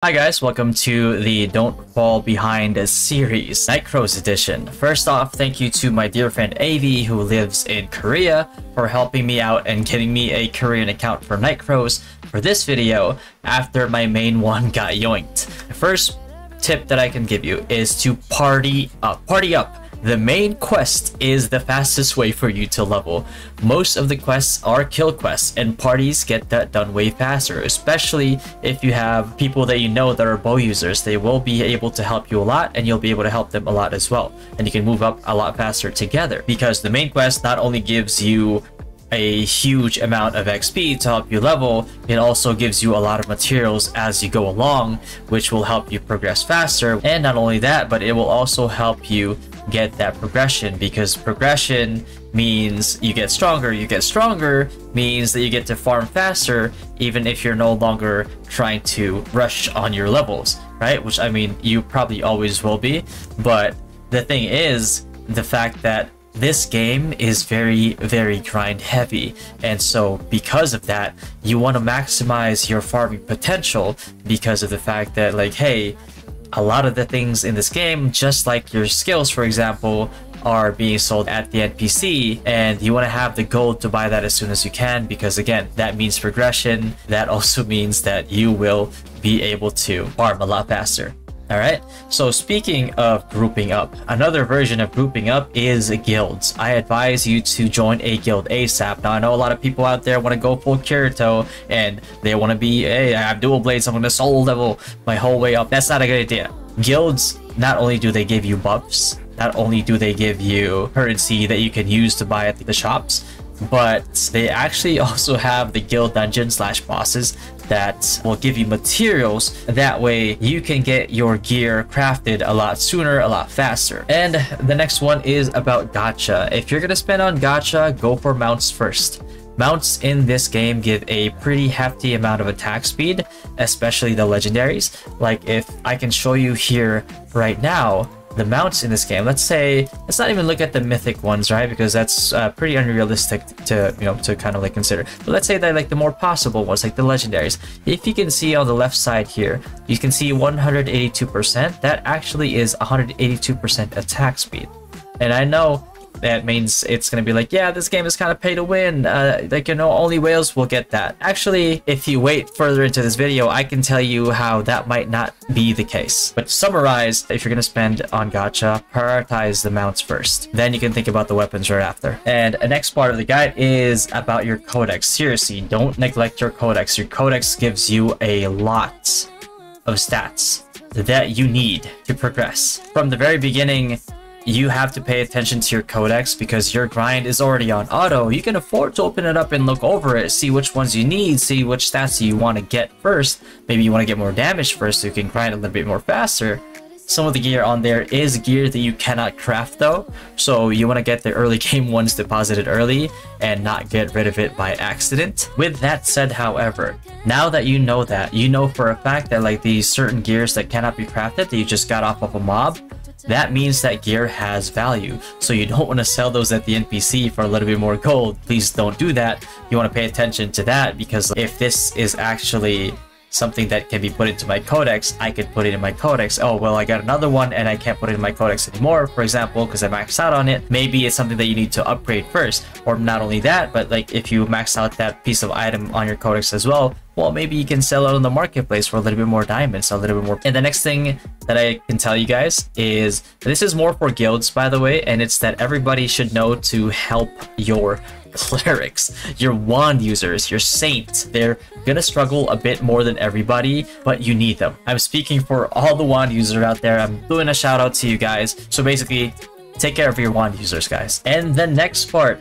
Hi guys, welcome to the Don't Fall Behind series, Nightcrows edition. First off, thank you to my dear friend Avi, who lives in Korea, for helping me out and getting me a Korean account for Nightcrows for this video after my main one got yoinked. The first tip that I can give you is to party up. Party up! The main quest is the fastest way for you to level. Most of the quests are kill quests, and parties get that done way faster, especially if you have people that you know that are bow users. They will be able to help you a lot, and you'll be able to help them a lot as well. And you can move up a lot faster together, because the main quest not only gives you a huge amount of XP to help you level, it also gives you a lot of materials as you go along, which will help you progress faster. And not only that, but it will also help you get that progression, because progression means you get stronger. You get stronger means that you get to farm faster, even if you're no longer trying to rush on your levels, right? Which, I mean, you probably always will be, but the thing is the fact that this game is very grind heavy, and so because of that, you want to maximize your farming potential, because of the fact that, like, hey, a lot of the things in this game, just like your skills for example, are being sold at the NPC, and you want to have the gold to buy that as soon as you can, because again, that means progression. That also means that you will be able to farm a lot faster. Alright, so speaking of grouping up, another version of grouping up is guilds. I advise you to join a guild ASAP. Now, I know a lot of people out there want to go full Kirito, and they want to be, hey, I have dual blades, I'm going to soul level my whole way up. That's not a good idea. Guilds, not only do they give you buffs, not only do they give you currency that you can use to buy at the shops, but they actually also have the guild dungeon slash bosses that will give you materials. That way you can get your gear crafted a lot sooner, a lot faster. And the next one is about gacha. If you're gonna spend on gacha, go for mounts first. Mounts in this game give a pretty hefty amount of attack speed, especially the legendaries. Like, if I can show you here right now, the mounts in this game, let's not even look at the mythic ones, right? Because that's pretty unrealistic to, to kind of like consider. But let's say that, like, the more possible ones, like the legendaries. If you can see on the left side here, you can see 182%. That actually is 182% attack speed. And I know that means it's gonna be like, yeah, this game is kind of pay to win, like, only whales will get that. Actually, if you wait further into this video, I can tell you how that might not be the case. But to summarize, if you're gonna spend on gacha, prioritize the mounts first, then you can think about the weapons right after. And the next part of the guide is about your codex. Seriously, don't neglect your codex. Your codex gives you a lot of stats that you need to progress. From the very beginning, you have to pay attention to your codex, because your grind is already on auto. You can afford to open it up and look over it, see which ones you need, see which stats you want to get first. Maybe you want to get more damage first so you can grind a little bit more faster. Some of the gear on there is gear that you cannot craft though, so you want to get the early game ones deposited early and not get rid of it by accident. With that said, however, now that you know for a fact that, like, these certain gears that cannot be crafted that you just got off of a mob, that means that gear has value. So you don't want to sell those at the NPC for a little bit more gold. Please don't do that. You want to pay attention to that, because if this is actually something that can be put into my codex, I could put it in my codex. Oh, well, I got another one and I can't put it in my codex anymore, for example, because I maxed out on it. Maybe it's something that you need to upgrade first. Or not only that, but, like, if you max out that piece of item on your codex as well, well, maybe you can sell it on the marketplace for a little bit more diamonds, a little bit more. And the next thing that I can tell you guys is, this is more for guilds, by the way, and it's that everybody should know to help your clerics, your wand users, your saints. They're gonna struggle a bit more than everybody, but you need them. I'm speaking for all the wand users out there. I'm doing a shout out to you guys. So basically, take care of your wand users, guys. And the next part,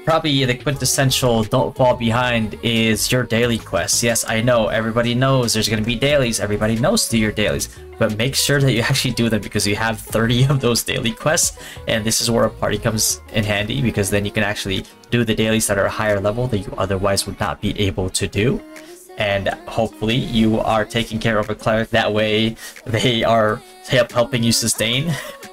probably the quintessential don't fall behind, is your daily quests. Yes, I know, everybody knows there's going to be dailies. Everybody knows to do your dailies, but make sure that you actually do them, because you have 30 of those daily quests, and this is where a party comes in handy, because then you can actually do the dailies that are a higher level that you otherwise would not be able to do. And hopefully you are taking care of a cleric. That way they are helping you sustain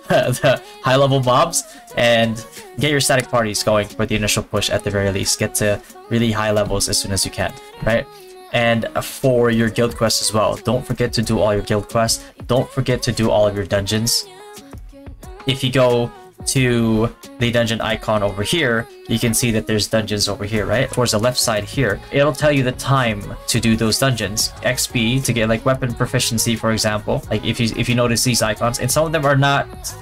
the high level mobs, and get your static parties going for the initial push at the very least. Get to really high levels as soon as you can, right? and for your guild quests as well. Don't forget to do all your guild quests. Don't forget to do all of your dungeons. If you go to the dungeon icon over here, you can see that there's dungeons over here, right? Towards the left side here, it'll tell you the time to do those dungeons. XP to get like weapon proficiency, for example. Like if you notice these icons, and some of them are not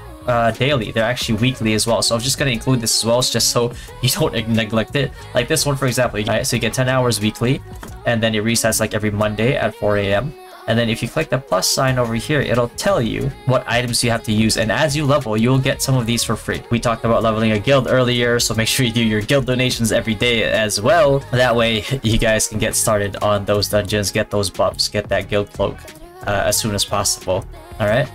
daily, they're actually weekly as well. So I'm just going to include this as well, just so you don't neglect it. Like this one, for example, right? So you get 10 hours weekly, and then it resets like every Monday at 4 a.m. And then if you click the plus sign over here, it'll tell you what items you have to use. And as you level, you'll get some of these for free. We talked about leveling a guild earlier, so make sure you do your guild donations every day as well. That way, you guys can get started on those dungeons, get those buffs, get that guild cloak as soon as possible. All right.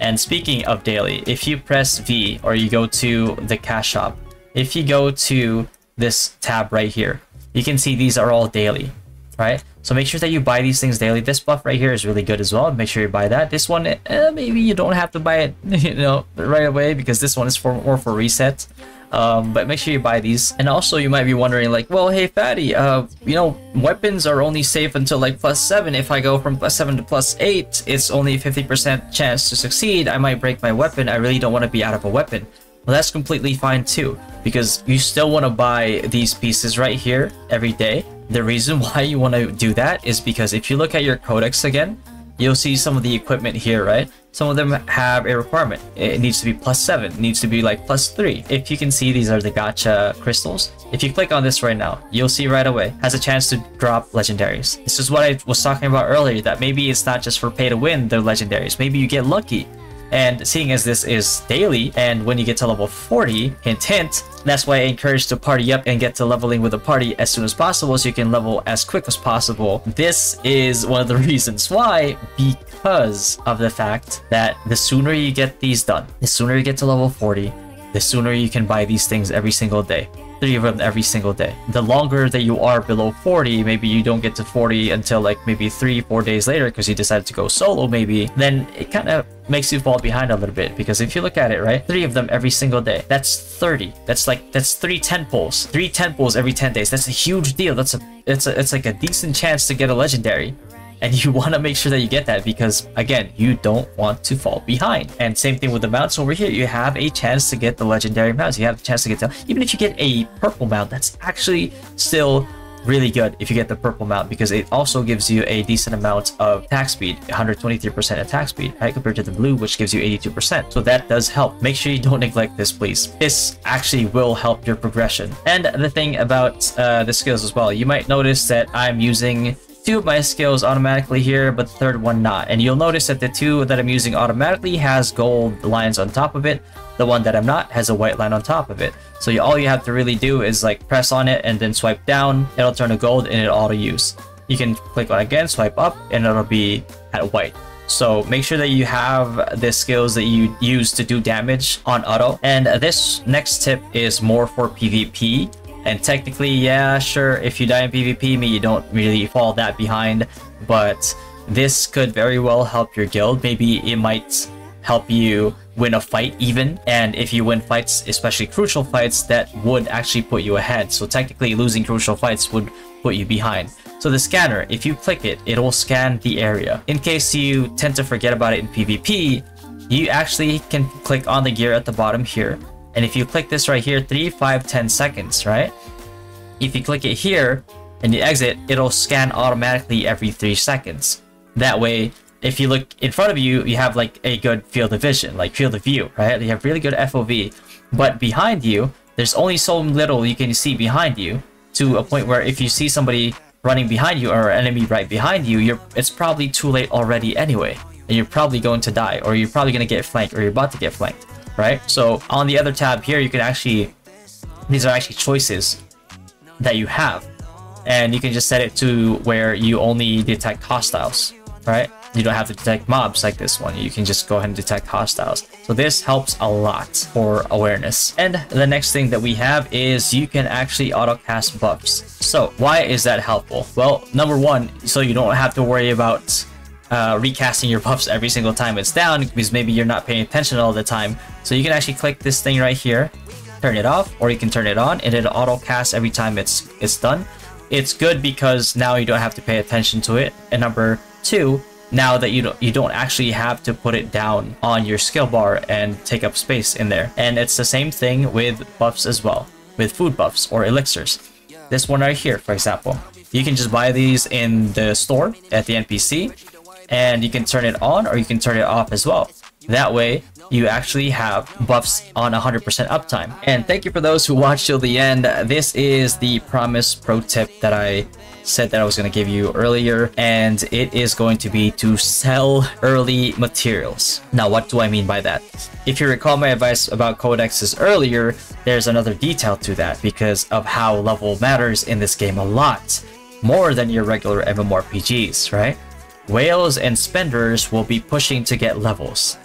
And speaking of daily, if you press V or you go to the cash shop, if you go to this tab right here, you can see these are all daily. Right? So make sure that you buy these things daily. This buff right here is really good as well. Make sure you buy that. This one, maybe you don't have to buy it, you know, right away, because this one is more for reset. But make sure you buy these. And also you might be wondering like, well, hey Fatty, you know, weapons are only safe until like +7. If I go from +7 to +8, it's only a 50% chance to succeed. I might break my weapon. I really don't want to be out of a weapon. Well, that's completely fine too, because you still want to buy these pieces right here every day. The reason why you want to do that is because if you look at your codex again, you'll see some of the equipment here, right? Some of them have a requirement. It needs to be +7, it needs to be like +3. If you can see, these are the gacha crystals. If you click on this right now, you'll see right away, has a chance to drop legendaries. This is what I was talking about earlier, that maybe it's not just for pay to win the legendaries. Maybe you get lucky. And seeing as this is daily, and when you get to level 40, hint hint, that's why I encourage to party up and get to leveling with a party as soon as possible, so you can level as quick as possible. This is one of the reasons why, because of the fact that the sooner you get these done, the sooner you get to level 40, the sooner you can buy these things every single day. 3 of them every single day. The longer that you are below 40, maybe you don't get to 40 until like maybe 3-4 days later because you decided to go solo maybe, then it kind of makes you fall behind a little bit. Because if you look at it, right, 3 of them every single day, that's 30. That's 3 10 pulls. 3 10 pulls every 10 days. That's a huge deal. It's like a decent chance to get a legendary. And you want to make sure that you get that because, again, you don't want to fall behind. And same thing with the mounts over here. You have a chance to get the legendary mounts. You have a chance to get even if you get a purple mount, that's actually still really good if you get the purple mount, because it also gives you a decent amount of attack speed, 123% attack speed, right, compared to the blue, which gives you 82%. So that does help. Make sure you don't neglect this, please. This actually will help your progression. And the thing about the skills as well, you might notice that I'm using 2 of my skills automatically here, but the 3rd one not. And you'll notice that the 2 that I'm using automatically has gold lines on top of it. The one that I'm not has a white line on top of it. So all you have to really do is like press on it and then swipe down. It'll turn to gold and it'll auto use. You can click on it again, swipe up, and it'll be at white. So make sure that you have the skills that you use to do damage on auto. And this next tip is more for PvP. And technically, yeah, sure, if you die in PvP, maybe you don't really fall that behind, but this could very well help your guild. Maybe it might help you win a fight even, and if you win fights, especially crucial fights, that would actually put you ahead. So technically, losing crucial fights would put you behind. So the scanner, if you click it, it will scan the area. In case you tend to forget about it in PvP, you actually can click on the gear at the bottom here. And if you click this right here, 3, 5, 10 seconds, right? If you click it here and you exit, it'll scan automatically every 3 seconds. That way, if you look in front of you, you have like a good field of vision, like field of view, right? You have really good FOV. But behind you, there's only so little you can see behind you, to a point where if you see somebody running behind you or an enemy right behind you, it's probably too late already anyway. And you're probably going to die, or you're probably going to get flanked, or you're about to get flanked. Right? So on the other tab here, you can actually, these are actually choices that you have, and you can just set it to where you only detect hostiles, right? You don't have to detect mobs like this one. You can just go ahead and detect hostiles. So this helps a lot for awareness. And the next thing that we have is you can actually auto cast buffs. So why is that helpful? Well, number one, so you don't have to worry about recasting your buffs every single time it's down, because maybe you're not paying attention all the time. So you can actually click this thing right here, turn it off, or you can turn it on, and it'll auto cast every time it's done. it's good because now you don't have to pay attention to it. And number two, now that you don't actually have to put it down on your skill bar and take up space in there. And it's the same thing with buffs as well, with food buffs or elixirs. This one right here, for example, you can just buy these in the store at the NPC, and you can turn it on or you can turn it off as well. That way, you actually have buffs on 100% uptime. And thank you for those who watched till the end. This is the promised pro tip that I said that I was going to give you earlier, and it is going to be to sell early materials. Now, what do I mean by that? If you recall my advice about codexes earlier, there's another detail to that because of how level matters in this game a lot more than your regular MMORPGs, right? Whales and spenders will be pushing to get levels.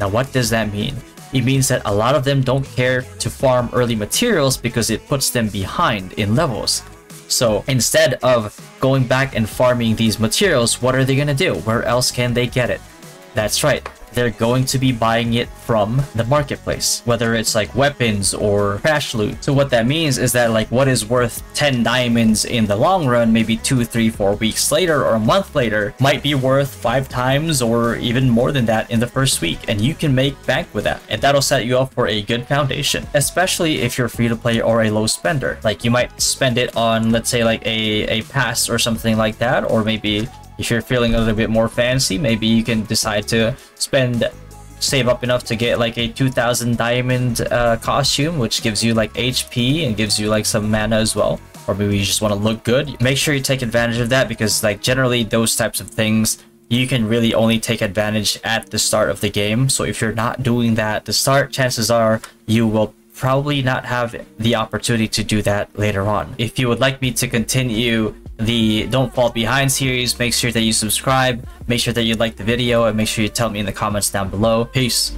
Now, what does that mean? It means that a lot of them don't care to farm early materials because it puts them behind in levels. So instead of going back and farming these materials, what are they going to do? Where else can they get it? That's right. They're going to be buying it from the marketplace, whether it's like weapons or crash loot. So what that means is that like what is worth 10 diamonds in the long run, maybe 2, 3, 4 weeks later or a month later, might be worth 5 times or even more than that in the first week. And you can make bank with that. And that'll set you up for a good foundation, especially if you're free to play or a low spender. Like you might spend it on, let's say like a pass or something like that, or maybe if you're feeling a little bit more fancy, maybe you can decide to save up enough to get like a 2000 diamond costume, which gives you like HP and gives you like some mana as well. Or maybe you just want to look good. Make sure you take advantage of that because like generally those types of things you can really only take advantage at the start of the game. So if you're not doing that at the start, chances are you will probably not have the opportunity to do that later on. If you would like me to continue the Don't Fall Behind series, make sure that you subscribe, make sure that you like the video, and make sure you tell me in the comments down below. Peace.